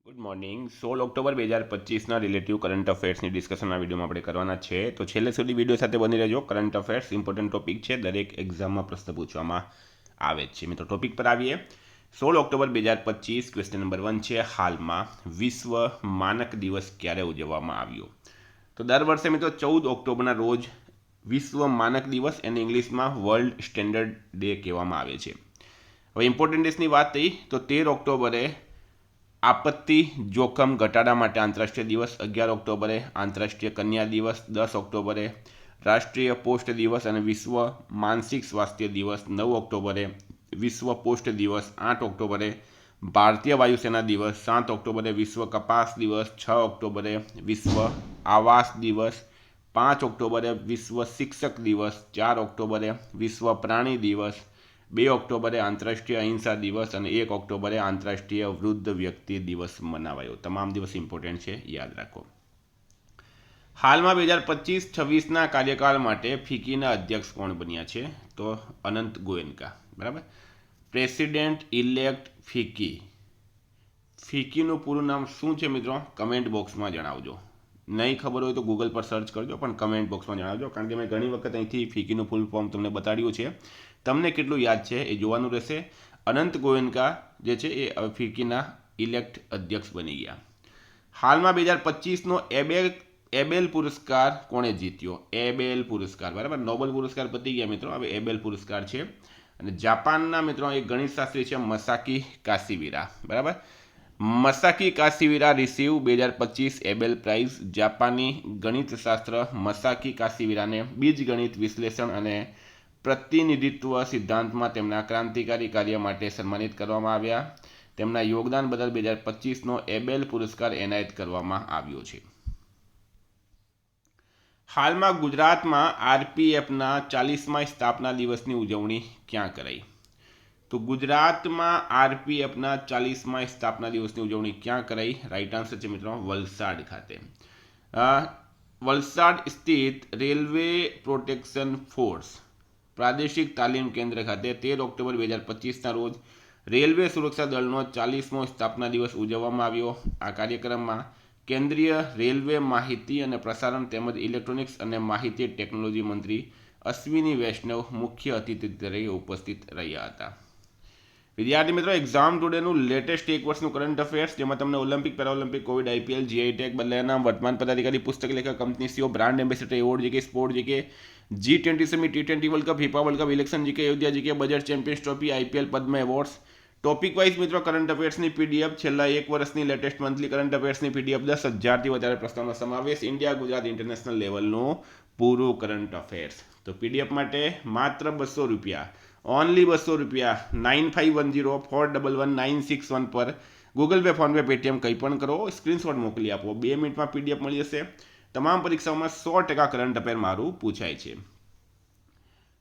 Good morning 16 October 2025ના relative current અફેર્સની ડિસ્કશનના વિડીયોમાં આપણે કરવાના છે. તો છેલ્લે સુધી વિડીયો સાથે બની રહેજો. કરંટ અફેર્સ ઇમ્પોર્ટન્ટ ટોપિક છે, દરેક એક્ઝામમાં પ્રશ્ન પૂછવામાં આવે છે. મિત્રો ટોપિક પર આવીએ. 16 ઓક્ટોબર 2025 ક્વેશ્ચન નંબર 1 છે, હાલમાં વિશ્વ માનક દિવસ ક્યારે ઉજવવામાં આવ્યો? તો દર વર્ષે મિત્રો 14 ઓક્ટોબરના રોજ વિશ્વ માનક દિવસ એને ઇંગ્લિશમાં વર્લ્ડ સ્ટેન્ડર્ડ ડે કહેવામાં આવે છે. હવે ઇમ્પોર્ટન્ટ ડેટ્સની વાત થઈ તો 13 ઓક્ટોબરે આપત્તિ જોખમ ઘટાડા માટે આંતરરાષ્ટ્રીય દિવસ, 11 ઓક્ટોબરે આંતરરાષ્ટ્રીય કન્યા દિવસ, 10 ઓક્ટોબરે રાષ્ટ્રીય પોસ્ટ દિવસ અને વિશ્વ માનસિક સ્વાસ્થ્ય દિવસ, 9 ઓક્ટોબરે વિશ્વ પોસ્ટ દિવસ, 8 ઓક્ટોબરે ભારતીય વાયુસેના દિવસ, 7 ઓક્ટોબરે વિશ્વ કપાસ દિવસ, 6 ઓક્ટોબરે વિશ્વ આવાસ દિવસ, 5 ઓક્ટોબરે વિશ્વ શિક્ષક દિવસ, 4 ઓક્ટોબરે વિશ્વ પ્રાણી દિવસ, 2 ઓક્ટોબરે આંતરરાષ્ટ્રીય અહિંસા દિવસ અને 1 ઓક્ટોબરે આંતરરાષ્ટ્રીય વૃદ્ધ વ્યક્તિ દિવસ મનાવાયો. તમામ દિવસ ઇમ્પોર્ટન્ટ છે, યાદ રાખો. હાલમાં 2025-26ના કાર્યકાળ માટે ફિકીના અધ્યક્ષ કોણ બન્યા છે? તો અનંત ગોયનકા. બરાબર. President elect ફિકી. ફિકીનું પૂરું નામ શું છે મિત્રો? કમેન્ટ બોક્સમાં જણાવજો. નહીં ખબર હોય તો ગૂગલ પર સર્ચ કરજો, પણ કમેન્ટ બોક્સમાં જણાવજો, કારણ કે મેં ઘણી વખત અહીંથી ફિકીનું ફૂલ ફોર્મ તમને બતાડ્યું છે. તમને કેટલું યાદ છે એ જોવાનું રહેશે. અનંત ગોયનકા જે છે એ ફિકીના ઇલેક્ટ અધ્યક્ષ બની ગયા. હાલમાં 2025નો એબેલ પુરસ્કાર કોણે જીત્યો? એબેલ પુરસ્કાર. બરાબર. નોબેલ પુરસ્કાર પતી ગયા મિત્રો, હવે એબેલ પુરસ્કાર છે. અને જાપાનના મિત્રો એક ગણિતશાસ્ત્રી છે મસાકી કાશીવીરા. બરાબર. મસાકી કાશીવીરા રિસીવ 2025 એબેલ પ્રાઇઝ. જાપાની ગણિતશાસ્ત્ર મસાકી કાશીવીરાને બીજગણિત વિશ્લેષણ અને પ્રતિનિધિત્વ સિદ્ધાંતમાં તેમના ક્રાંતિકારી કાર્ય માટે સન્માનિત કરવામાં આવ્યા. તેમના યોગદાન બદલ 2025નો એબેલ પુરસ્કાર એનાયત કરવામાં આવ્યો છે. હાલમાં ગુજરાતમાં આરપીએફના 40મા સ્થાપના દિવસની ઉજવણી ક્યાં કરાઈ? તો ગુજરાતમાં આરપીએફના 40મા સ્થાપના દિવસની ઉજવણી ક્યાં કરાઈ? રાઈટ આન્સર છે મિત્રો વલસાડ ખાતે. વલસાડ સ્થિત રેલવે પ્રોટેક્શન ફોર્સ પ્રાદેશિક તાલીમ કેન્દ્ર ખાતે 13 ઓક્ટોબર 2025ના રોજ રેલવે સુરક્ષા દળનો 40મો સ્થાપના દિવસ ઉજવવામાં આવ્યો. આ કાર્યક્રમમાં કેન્દ્રીય રેલવે માહિતી અને પ્રસારણ તેમજ ઇલેક્ટ્રોનિક્સ અને માહિતી ટેકનોલોજી મંત્રી અશ્વિની વૈષ્ણવ મુખ્ય અતિથિ તરીકે ઉપસ્થિત રહ્યા હતા. વિદ્યાર્થી મિત્રો, એક્ઝામ ટુડેનું લેટેસ્ટ એક વર્ષનું કરંટ અફેર્સ, જેમાં તમને Olympic, Paralympic, Covid, IPL, GI tag, બદલાયા નામ, વર્તમાન પદાધિકારી, પુસ્તક લેખક, company CEO, brand ambassador, award GK, sport GK, G20 summit, T20 world cup, FIFA world cup, election GK, Ayodhya GK, budget, champions trophy, IPL, Padma awards, topic wise મિત્રો current અફેર્સની PDF, છેલ્લા એક વર્ષની લેટેસ્ટ મંથલી કરંટ અફેર્સની PDF, 10,000થી વધારે પ્રશ્નોનો સમાવેશ, ઇન્ડિયા, ગુજરાત, ઇન્ટરનેશનલ લેવલનું પૂરું કરંટ અફેર્સ. તો પીડીએફ માટે માત્ર ₹200, ઓનલી ₹200, 9510411961 પર ગૂગલ પે, ફોનપે, પેટીએમ કંઈ પણ કરો, સ્ક્રીનશોટ મોકલી આપો. 2 મિનિટમાં પીડીએફ મળી જશે. તમામ પરીક્ષાઓમાં 100% કરંટ અફેર મારું પૂછાય છે.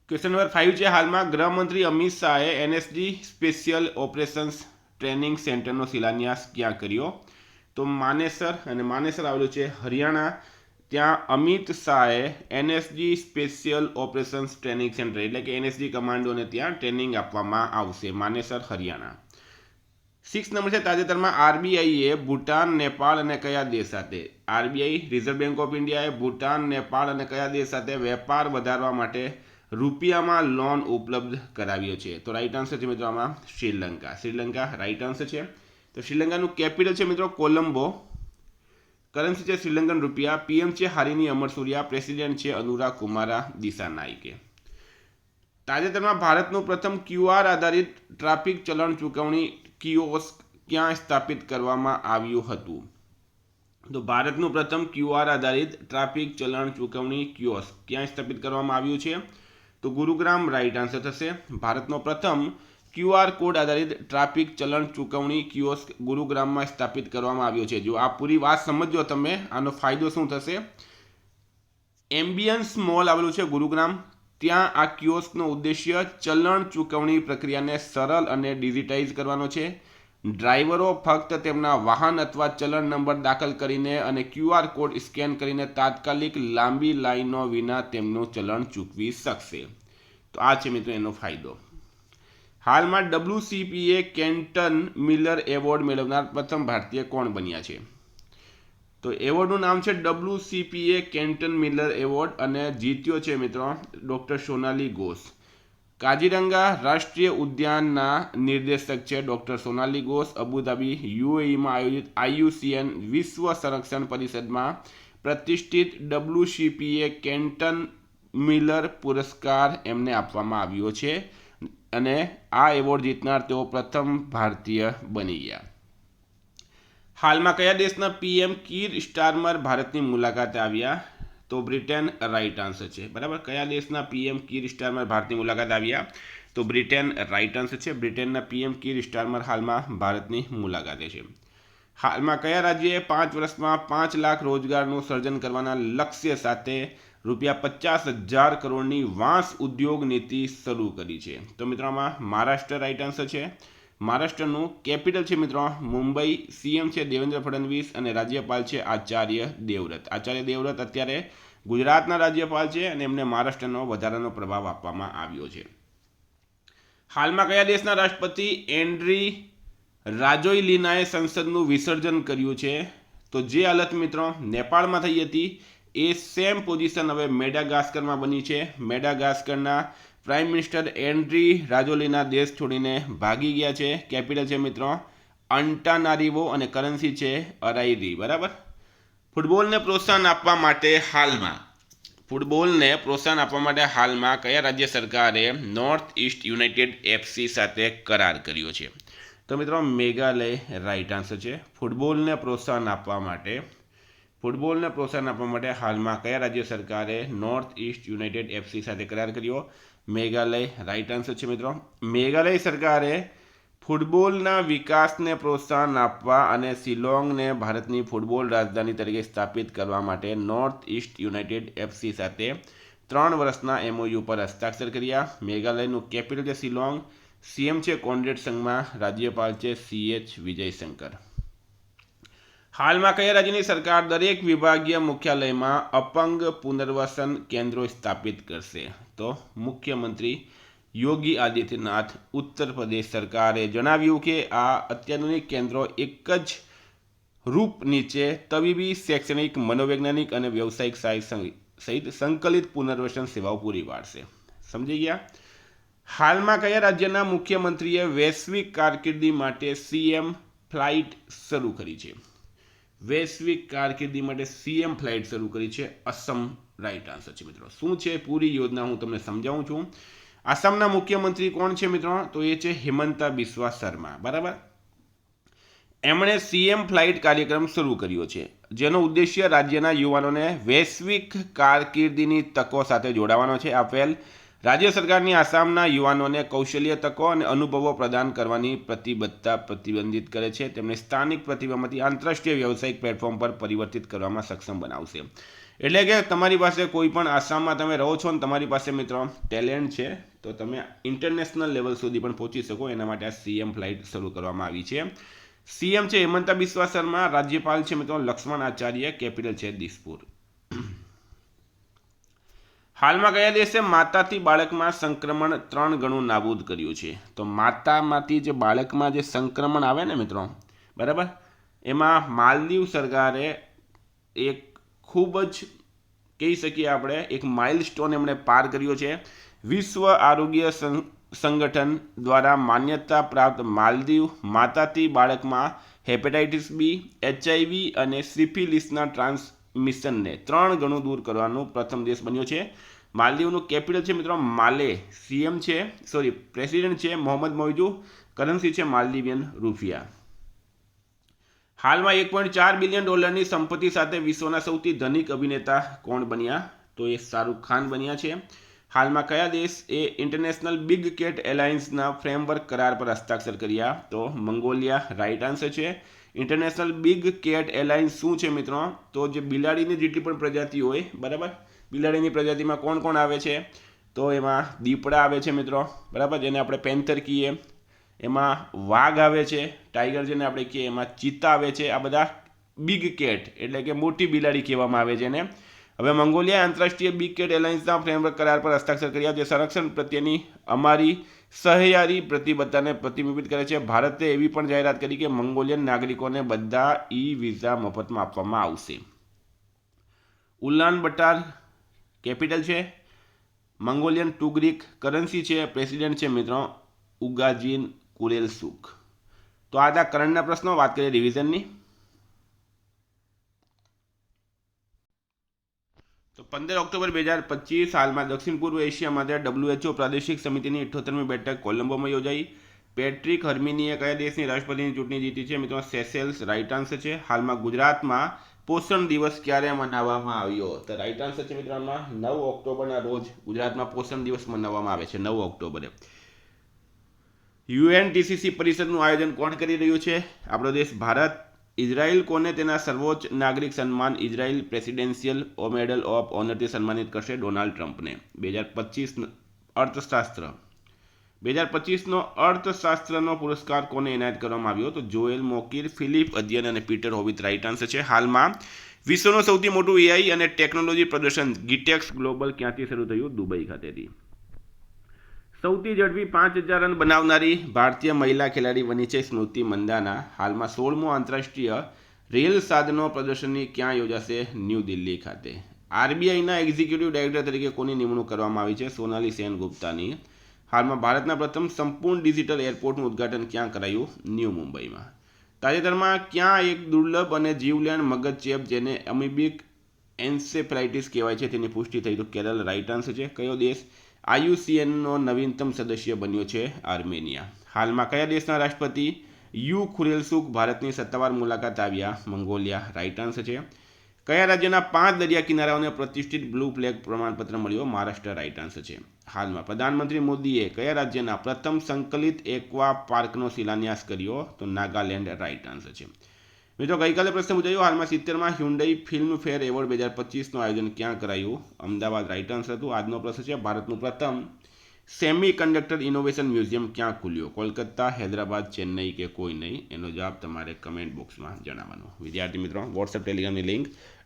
ક્વેશ્ચન નંબર 5 છે, હાલમાં ગૃહમંત્રી અમિત શાહે એનએસજી સ્પેશિયલ ઓપરેશન્સ ટ્રેનિંગ સેન્ટરનો શિલાન્યાસ ક્યાં કર્યો? તો માનેસર, અને માનેસર આવેલું છે હરિયાણા. ત્યાં અમિત શાહે NSG special operations training centre એટલે કે એનએસજી કમાન્ડોને ત્યાં ટ્રેનિંગ આપવામાં આવશે. માનેસર, હરિયાણા. 6 નંબર છે, તાજેતરમાં આરબીઆઈએ ભૂટાન, નેપાળ અને કયા દેશ સાથે? આરબીઆઈ રિઝર્વ બેંક ઓફ ઇન્ડિયાએ ભૂટાન, નેપાળ અને કયા દેશ સાથે વેપાર વધારવા માટે રૂપિયામાં લોન ઉપલબ્ધ કરાવ્યો છે? તો રાઈટ આન્સર છે મિત્રો આમાં શ્રીલંકા. શ્રીલંકા રાઈટ આન્સર છે. તો શ્રીલંકાનું કેપિટલ છે મિત્રો કોલંબો. કરન્સી છે શ્રીલંકન રૂપિયા. પીએમ છે હારિની અમરસુરિયા. પ્રેસિડેન્ટ છે અનુરાગ કુમારા દિસાનાયકે. તાજેતરમાં ભારતનું પ્રથમ ક્યુઆર આધારિત ટ્રાફિક ચલણ ચૂકવણી કિયોસ્ક ક્યાં સ્થાપિત કરવામાં આવ્યું હતું? તો ભારતનું પ્રથમ ક્યુઆર આધારિત ટ્રાફિક ચલણ ચૂકવણી કિયોસ્ક ક્યાં સ્થાપિત કરવામાં આવ્યું છે? તો ગુરુગ્રામ રાઈટ આન્સર થશે. ભારતનો પ્રથમ ક્યુઆર કોડ આધારિત ટ્રાફિક ચલણ ચૂકવણી કિયોસ્ક ગુરુગ્રામમાં સ્થાપિત કરવામાં આવ્યો છે. જો આ પૂરી વાત સમજો તમે, આનો ફાયદો શું થશે? એમ્બિયન્સ મોલ આવેલું છે ગુરુગ્રામ. ત્યાં આ કિયોસ્કનો ઉદ્દેશ્ય ચલણ ચૂકવણી પ્રક્રિયાને સરળ અને ડિજિટાઇઝ કરવાનો છે. ડ્રાઈવરો ફક્ત તેમના વાહન અથવા ચલણ નંબર દાખલ કરીને અને ક્યુઆર કોડ સ્કેન કરીને તાત્કાલિક લાંબી લાઈનો વિના તેમનું ચલણ ચૂકવી શકશે. તો આ છે મિત્રો એનો ફાયદો. હાલમાં WCPA કેન્ટન મિલર એવોર્ડ મેળવનાર પ્રથમ ભારતીય કોણ બન્યા છે? તો એવોર્ડનું નામ છે WCPA કેન્ટન મિલર એવોર્ડ અને જીત્યો છે મિત્રો ડૉક્ટર સોનાલી ઘોષ. કાજીરંગા રાષ્ટ્રીય ઉદ્યાનના નિર્દેશક છે ડૉક્ટર સોનાલી ઘોષ. અબુધાબી UAEમાં આયોજિત IUCN વિશ્વ સંરક્ષણ પરિષદમાં પ્રતિષ્ઠિત WCPA કેન્ટન મિલર પુરસ્કાર એમને આપવામાં આવ્યો છે અને આ એવોર્ડ જીતનાર તેઓ પ્રથમ ભારતીય બની ગયા. હાલમાં કયા દેશના PM કીર સ્ટારમર ભારતની મુલાકાતે આવ્યા? તો બ્રિટન રાઈટ આન્સર છે. બરાબર, કયા દેશના PM કીર સ્ટારમર ભારતની મુલાકાતે આવ્યા? તો બ્રિટન રાઈટ આન્સર છે. બ્રિટનના PM કીર સ્ટારમર હાલમાં ભારતની મુલાકાતે છે. હાલમાં કયા રાજ્યએ 5 વર્ષમાં 5 લાખ રોજગારનું સર્જન કરવાના લક્ષ્ય સાથે ₹50,000 કરોડની વાંસ ઉદ્યોગ નીતિ શરૂ કરી છે? તો મિત્રો આમાં મહારાષ્ટ્ર રાઈટ આન્સર છે. મહારાષ્ટ્રનું કેપિટલ છે મિત્રો મુંબઈ. CM છે દેવેન્દ્ર ફડણવીસ અને રાજ્યપાલ છે આચાર્ય દેવવ્રત. આચાર્ય દેવવ્રત અત્યારે ગુજરાતના રાજ્યપાલ છે અને એમને મહારાષ્ટ્રનો વધારાનો પ્રભાવ આપવામાં આવ્યો છે. હાલમાં કયા દેશના રાષ્ટ્રપતિ એન્ડ્રી રાજોઇલિનાએ સંસદનું વિસર્જન કર્યું છે? તો જે હાલત મિત્રો નેપાળમાં થઈ હતી એ સેમ પોઝિશન હવે મેડાગાસ્કરમાં બની છે. મેડાગાસ્કરના પ્રાઇમ મિનિસ્ટર એન્ડ્રી રાજોલિના દેશ છોડીને ભાગી ગયા છે. કેપિટલ છે મિત્રો અંટાનારીવો અને કરન્સી છે અરાઈરી. બરાબર, ફૂટબોલને પ્રોત્સાહન આપવા માટે હાલમાં કયા રાજ્ય સરકારે નોર્થ ઈસ્ટ યુનાઇટેડ FC સાથે કરાર કર્યો છે? તો મિત્રો મેઘાલય રાઈટ આન્સર છે. ફૂટબોલને પ્રોત્સાહન આપવા માટે હાલમાં કયા રાજ્ય સરકારે નોર્થ ઈસ્ટ યુનાઇટેડ FC સાથે કરાર કર્યો? મેઘાલય રાઈટ આન્સર છે મિત્રો. મેઘાલય સરકારે ફૂટબોલના વિકાસને પ્રોત્સાહન આપવા અને શિલોંગને ભારતની ફૂટબોલ રાજધાની તરીકે સ્થાપિત કરવા માટે નોર્થ ઈસ્ટ યુનાઇટેડ FC સાથે 3 વર્ષના MOU પર હસ્તાક્ષર કર્યા. મેઘાલયનું કેપિટલ છે શિલોંગ. CM છે કોનરેડ સંગમા. રાજ્યપાલ છે CH વિજયશંકર. હાલમાં કયા રાજ્યની સરકાર દરેક વિભાગીય મુખ્યાલયમાં અપંગ પુનર્વસન કેન્દ્રો સ્થાપિત કરશે? તો મુખ્યમંત્રી યોગી આદિત્યનાથ. ઉત્તર પ્રદેશ સરકારે જણાવ્યું કે આ અત્યાધુનિક કેન્દ્રો એક જ રૂપ નીચે તબીબી, શૈક્ષણિક, મનોવૈજ્ઞાનિક અને વ્યવસાયિક સહિત સંકલિત પુનર્વસન સેવાઓ પૂરી પાડશે. સમજી ગયા? હાલમાં કયા રાજ્યના મુખ્યમંત્રીએ વૈશ્વિક કારકિર્દી માટે CM ફ્લાઇટ શરૂ કરી છે? વૈશ્વિક કારકિર્દી માટે CM ફ્લાઇટ શરૂ કરી છે અસમ. રાઈટ આન્સર છે મિત્રો. શું છે પૂરી યોજના હું તમને સમજાવું છું. આસામના મુખ્યમંત્રી કોણ છે મિત્રો? તો એ છે હિમંતા બિસ્વા શર્મા. બરાબર, એમણે CM ફ્લાઇટ કાર્યક્રમ શરૂ કર્યો છે જેનો ઉદ્દેશ્ય રાજ્યના યુવાનોને વૈશ્વિક કારકિર્દીની તકો સાથે જોડાવાનો છે. આ પહેલ રાજ્ય સરકારની આસામના યુવાનોને કૌશલ્ય તકો અને અનુભવો પ્રદાન કરવાની પ્રતિબદ્ધતા પ્રતિબંધિત કરે છે. તેમને સ્થાનિક પ્રતિભામાંથી આંતરરાષ્ટ્રીય વ્યવસાયિક પ્લેટફોર્મ પર પરિવર્તિત કરવામાં સક્ષમ બનાવશે. એટલે કે તમારી પાસે કોઈ પણ આસામમાં તમે રહો છો અને તમારી પાસે મિત્રો ટેલેન્ટ છે તો તમે ઇન્ટરનેશનલ લેવલ સુધી પણ પહોંચી શકો. એના માટે આ CM ફ્લાઇટ શરૂ કરવામાં આવી છે. CM છે હિમંતા બિસ્વા શર્મા. રાજ્યપાલ છે મિત્રો લક્ષ્મણ આચાર્ય. કેપિટલ છે દિસપુર. હાલમાં કયા દેશે માતાથી બાળકમાં સંક્રમણ 3 ગણું નાબૂદ કર્યું છે? તો માતામાંથી જે બાળકમાં જે સંક્રમણ આવે ને મિત્રો, બરાબર, એમાં માલદીવ સરકારે એક ખૂબ જ કહી શકીએ આપણે એક માઇલસ્ટોન એમણે પાર કર્યો છે. વિશ્વ આરોગ્ય સંગઠન દ્વારા માન્યતા પ્રાપ્ત માલદીવ માતાથી બાળકમાં હેપેટાઇટિસ B, HIV અને સિફિલિસના ટ્રાન્સમિશનને 3 ગણું દૂર કરવાનો પ્રથમ દેશ બન્યો છે. માલદીવનું કેપિટલ છે મિત્રો માલે. પ્રેસિડેન્ટ છે મોહમ્મદ મોઇઝુ. કરન્સી છે માલદીવિયન રૂપિયા. હાલમાં $1.4 બિલિયન સંપત્તિ સાથે વિશ્વના સૌથી ધનિક અભિનેતા કોણ બન્યા? તો એ શાહરૂખ ખાન બન્યા છે. હાલમાં કયા દેશ એ ઇન્ટરનેશનલ બિગ કેટ એલાયન્સના ફ્રેમવર્ક કરાર પર હસ્તાક્ષર કર્યા? તો મંગોલિયા. રાઈટ આન્સર છે. ઇન્ટરનેશનલ બિગ કેટ એલાયન્સ શું છે મિત્રો? તો જે બિલાડીની જેટલી પણ પ્રજાતિ હોય, બરાબર, બિલાડીની પ્રજાતિમાં કોણ કોણ આવે છે? તો એમાં દીપડા આવે છે મિત્રો, બરાબર, જેને આપણે પેન્થર કહીએ. એમાં વાઘ આવે છે, ટાઈગર જેને આપણે કહીએ. એમાં ચિત્તા આવે છે. આ બધા બિગ કેટ એટલે કે મોટી બિલાડી કહેવામાં આવે છે એને. હવે મંગોલિયાએ આંતરરાષ્ટ્રીય બિગ કેટ એલાયન્સના ફ્રેમવર્ક કરાર પર હસ્તાક્ષર કર્યા, જે સંરક્ષણ પ્રત્યેની અમારી સહિયારી પ્રતિબદ્ધતાને પ્રતિબિંબિત કરે છે. ભારતે એવી પણ જાહેરાત કરી કે મંગોલિયન નાગરિકોને બધા વિઝા મફતમાં આપવામાં આવશે. ઉલાન બટાર કેપિટલ છે, મંગોલિયન ટુગ્રીક કરન્સી છે, પ્રેસિડેન્ટ છે મિત્રો ઉગાજીન કુરેલસુક. તો આ હતા કરંટના પ્રશ્નો. વાત કરીએ રિવિઝનની. તો 15 ઓક્ટોબર 2025 હાલમાં દક્ષિણ પૂર્વ એશિયા માટે WHO પ્રાદેશિક સમિતિની 78મી બેઠક કોલંબોમાં યોજાઈ. પેટ્રિક હર્મિનીએ કયા દેશની રાષ્ટ્રપતિની ચૂંટણી જીતી છે મિત્રો? સેશેલ્સ. રાઇટ આન્સર છે. હાલમાં ગુજરાતમાં પોષણ દિવસ ક્યારે મનાવવામાં આવ્યો? તો રાઇટ આન્સર છે મિત્રો 9 ઓક્ટોબરના રોજ ગુજરાતમાં પોષણ દિવસ મનાવવામાં આવે છે, 9 ઓક્ટોબરે. UNTCC પરિષદનું આયોજન કોણ કરી રહ્યું છે? આપણો દેશ ભારત. ઇઝરાયલ કોને તેના સર્વોચ્ચ નાગરિક સન્માન ઇઝરાયલ પ્રેસિડેન્શિયલ મેડલ ઓફ ઓનરથી સન્માનિત કરશે? ડોનાલ્ડ ટ્રમ્પને. 2025 અર્થશાસ્ત્ર 2025નો અર્થશાસ્ત્રનો પુરસ્કાર કોને એનાયત કરવામાં આવ્યો? તો જોએલ મોકીર, ફિલિપ અધ્યયન અને પીટર હોવિથ. રાઇટ આન્સર છે. હાલમાં વિશ્વનું સૌથી મોટું AI અને ટેકનોલોજી પ્રદર્શન ગીટેક્સ ગ્લોબલ ક્યાંથી શરૂ થયું? દુબઈ ખાતેથી. સૌથી ઝડપી 5000 રન બનાવનારી ભારતીય મહિલા ખેલાડી બની છે સ્મૃતિ મંદાના. હાલમાં 16મો આંતરરાષ્ટ્રીય રેલ સાધનો પ્રદર્શની ક્યાં યોજાશે? ન્યૂ દિલ્હી ખાતે. RBIના એક્ઝિક્યુટિવ ડાયરેક્ટર તરીકે કોની નિમણૂક કરવામાં આવી છે? સોનાલી સેન ગુપ્તાની. હાલમાં ભારતના પ્રથમ સંપૂર્ણ ડિજિટલ એરપોર્ટનું ઉદ્ઘાટન ક્યાં કરાયું? ન્યૂ મુંબઈમાં. તાજેતરમાં ક્યાં એક દુર્લભ અને જીવલેણ મગજ ચેપ જેને અમીબિક એન્સેફેલાઇટિસ કહેવાય છે તેની પુષ્ટિ થઈ? તો કેરળ. રાઇટ આન્સર છે. કયો દેશ IUCNનો નવીનતમ સદસ્ય બન્યો છે? આર્મેનિયા. હાલમાં કયા દેશના રાષ્ટ્રપતિ યુ ખુરેલસુક ભારતની સત્તાવાર મુલાકાત આવ્યા? મંગોલિયા. રાઇટ આન્સર છે. કયા રાજ્યના 5 દરિયા કિનારાઓને પ્રતિષ્ઠિત બ્લુ ફ્લેગ પ્રમાણપત્ર મળ્યો? મહારાષ્ટ્ર. રાઇટ આન્સર છે. હાલમાં પ્રધાનમંત્રી મોદીએ કયા રાજ્યના પ્રથમ સંકલિત એક્વા પાર્કનો શિલાન્યાસ કર્યો? તો નાગાલેન્ડ. રાઇટ આન્સર છે. મિત્રો ગઈકાલે પ્રશ્ન પૂછાયો, હાલમાં 70માં હ્યુન્ડાઈ ફિલ્મ ફેર એવોર્ડ 2025નું આયોજન ક્યાં કરાયું? અમદાવાદ. રાઇટ આન્સર હતું. આજનો પ્રશ્ન છે, ભારતનું પ્રથમ સેમી કન્ડક્ટર ઇનોવેશન મ્યુઝિયમ ક્યાં ખુલ્યો? કોલકાતા, હૈદરાબાદ, ચેન્નઈ કે કોઈ નહીં? એનો જવાબ તમારે કમેન્ટ બોક્સમાં જણાવવાનો. વિદ્યાર્થી મિત્રો વોટ્સએપ ટેલિગ્રામની લિંક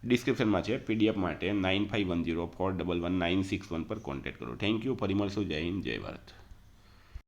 ડિસ્ક્રિપ્શનમાં છે. PDF માટે 9510411961 પર કોન્ટેક્ટ કરો. Thank you. ફરી મળશું. જય હિન્દ, જય ભારત.